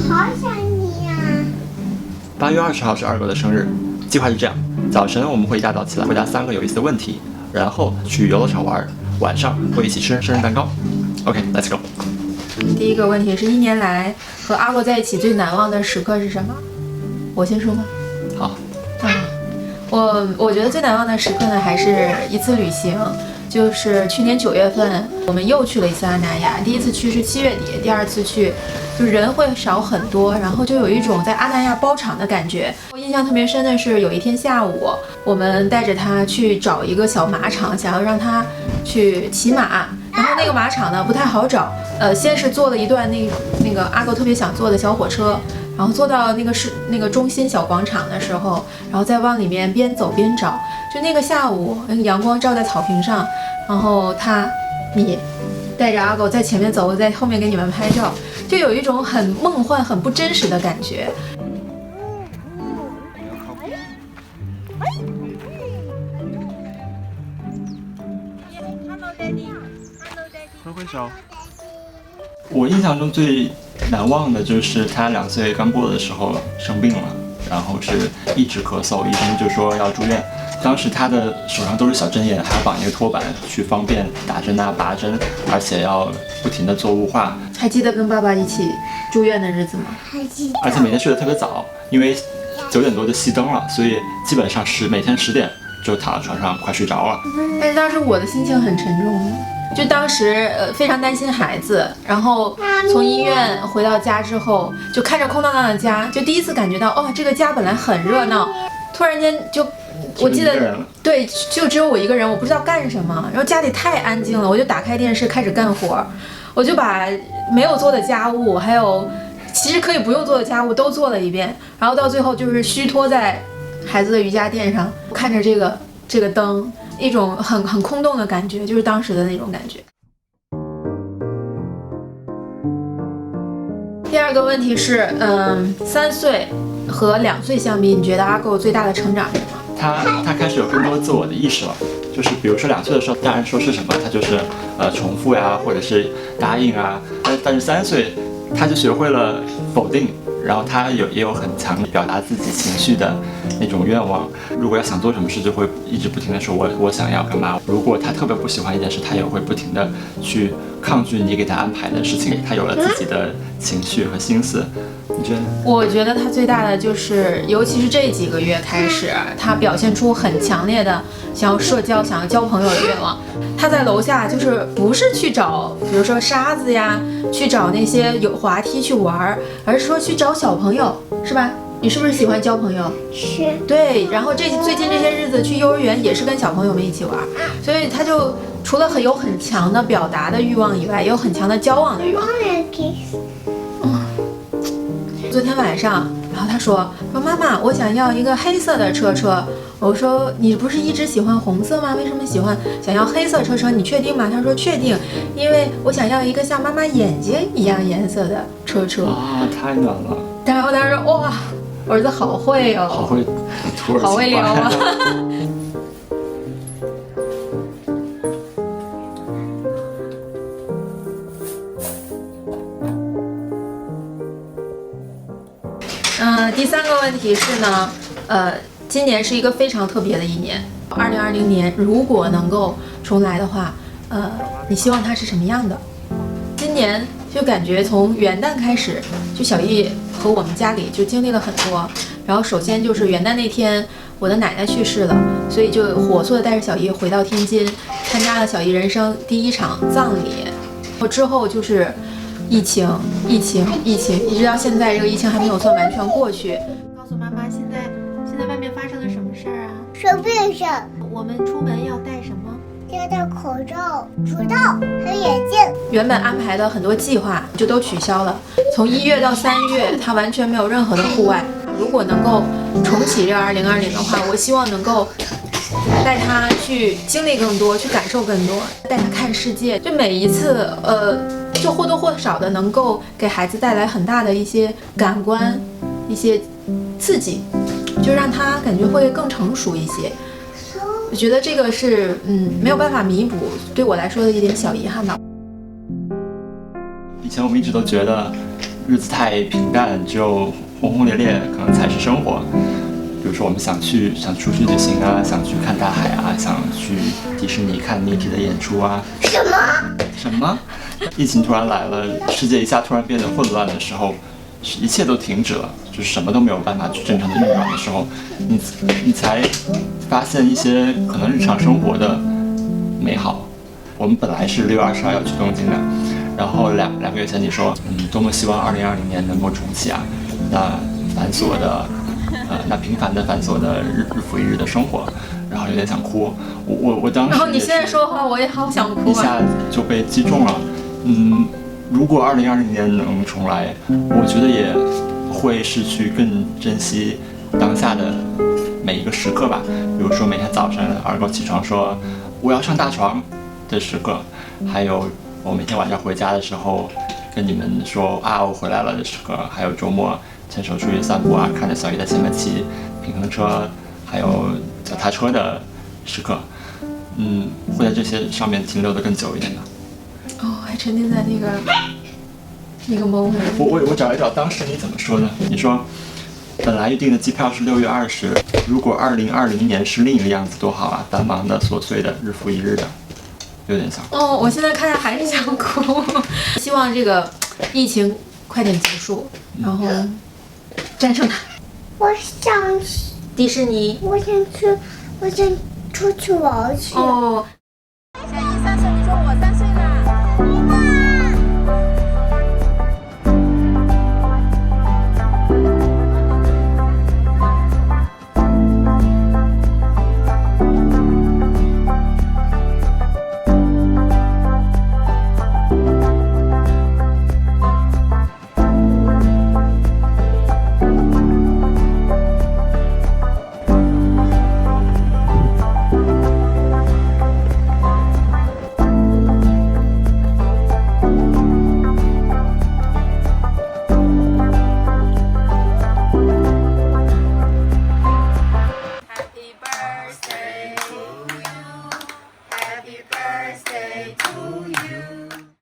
好想你呀！8月20号是二狗的生日，计划是这样：早晨我们会一大早起来回答3个有意思的问题，然后去游乐场玩，晚上会一起吃生日蛋糕。OK，let's go。第一个问题是1年来和阿狗在一起最难忘的时刻是什么？我先说吗？好。我觉得最难忘的时刻呢，还是一次旅行。就是去年9月份，我们又去了一次阿那亚。第一次去是7月底，第二次去就人会少很多，然后就有一种在阿那亚包场的感觉。我印象特别深的是有一天下午，我们带着他去找一个小马场，想要让他去骑马，然后那个马场呢不太好找。先是坐了一段那个阿狗特别想坐的小火车。然后坐到那个中心小广场的时候，然后再往里面边走边找，就那个下午，那个阳光照在草坪上，然后你带着阿狗在前面走，我在后面给你们拍照，就有一种很梦幻、很不真实的感觉。挥挥手。我印象中最难忘的就是他2岁刚过的时候生病了，然后是一直咳嗽，医生就说要住院。当时他的手上都是小针眼，还要绑一个托板去方便打针啊、拔针，而且要不停的做雾化。还记得跟爸爸一起住院的日子吗？还记得。而且每天睡得特别早，因为9点多就熄灯了，所以基本上每天10点就躺在床上快睡着了。但是当时我的心情很沉重。就当时非常担心孩子，然后从医院回到家之后，就看着空荡荡的家，就第一次感觉到，这个家本来很热闹，突然间我记得，对，就只有我一个人，我不知道干什么，然后家里太安静了，我就打开电视开始干活，我就把没有做的家务，还有其实可以不用做的家务都做了一遍，然后到最后就是虚脱在孩子的瑜伽垫上，看着这个灯。一种很空洞的感觉，就是当时的那种感觉。第二个问题是，3岁和2岁相比，你觉得阿狗最大的成长是什么？他开始有更多自我的意识了，就是比如说2岁的时候，大人说是什么，他就是重复呀，或者是答应啊，但是3岁他就学会了否定。然后他也有很强表达自己情绪的那种愿望，如果要想做什么事，就会一直不停的说我想要干嘛。如果他特别不喜欢一件事，他也会不停的去抗拒你给他安排的事情。他有了自己的情绪和心思，你觉得？我觉得他最大的就是，尤其是这几个月开始，他表现出很强烈的想要社交、想要交朋友的愿望。他在楼下就是不是去找，比如说沙子呀，去找那些有滑梯去玩，而是说去找小朋友，是吧？你是不是喜欢交朋友？是。对，然后最近这些日子去幼儿园也是跟小朋友们一起玩，所以他就除了有很强的表达的欲望以外，也有很强的交往的欲望。昨天晚上，然后他说妈妈，我想要一个黑色的车车。我说你不是一直喜欢红色吗？为什么想要黑色车车？你确定吗？他说确定，因为我想要一个像妈妈眼睛一样颜色的车车。太暖了。然后他说哇，儿子好会哦，好会土耳其，好会聊啊。第3个问题是呢，今年是一个非常特别的一年。2020年如果能够重来的话，你希望它是什么样的？今年就感觉从元旦开始，就小易和我们家里就经历了很多。然后首先就是元旦那天，我的奶奶去世了，所以就火速的带着小易回到天津，参加了小易人生第1场葬礼。之后就是疫情，一直到现在，这个疫情还没有算完全过去。告诉妈妈，现在外面发生了什么事儿啊？生病上，我们出门要带什么？要戴口罩、口罩还有眼镜。原本安排的很多计划就都取消了。从1月到3月，他完全没有任何的户外。如果能够重启这个2020的话，我希望能够带他去经历更多，去感受更多，带他看世界。就每一次，就或多或少的能够给孩子带来很大的一些感官、一些刺激，就让他感觉会更成熟一些。我觉得这个是没有办法弥补对我来说的一点小遗憾吧。以前我们一直都觉得日子太平淡，只有轰轰烈烈可能才是生活。比如说我们想出去旅行啊，想去看大海啊，想去迪士尼看密皮的演出啊。什么？疫情突然来了，世界一下突然变得混乱的时候，一切都停止了，就是什么都没有办法去正常的运转的时候，你才发现一些可能日常生活的美好。我们本来是6月20号要去东京的，然后两个月前你说，多么希望2020年能够重启啊，那繁琐的。那平凡的繁琐的日复一日的生活，然后有点想哭。我当时，然后你现在说话，我也好想哭啊！一下就被击中了。如果2020年能重来，我觉得也会是去更珍惜当下的每一个时刻吧。比如说每天早上耳狗起床说我要上大床的时刻，还有我每天晚上回家的时候跟你们说啊我回来了的时刻，还有周末牵手出去散步啊，看着小姨在前面骑平衡车，还有脚踏车的时刻，会在这些上面停留的更久一点的。还沉浸在那个 moment。我找一找当时你怎么说的？你说本来预定的机票是6月20，如果2020年是另一个样子多好啊！繁忙的、琐碎的、日复一日的，有点像。我现在看着还是想哭。希望这个疫情快点结束，然后战胜它。我想去迪士尼。我想出去玩去。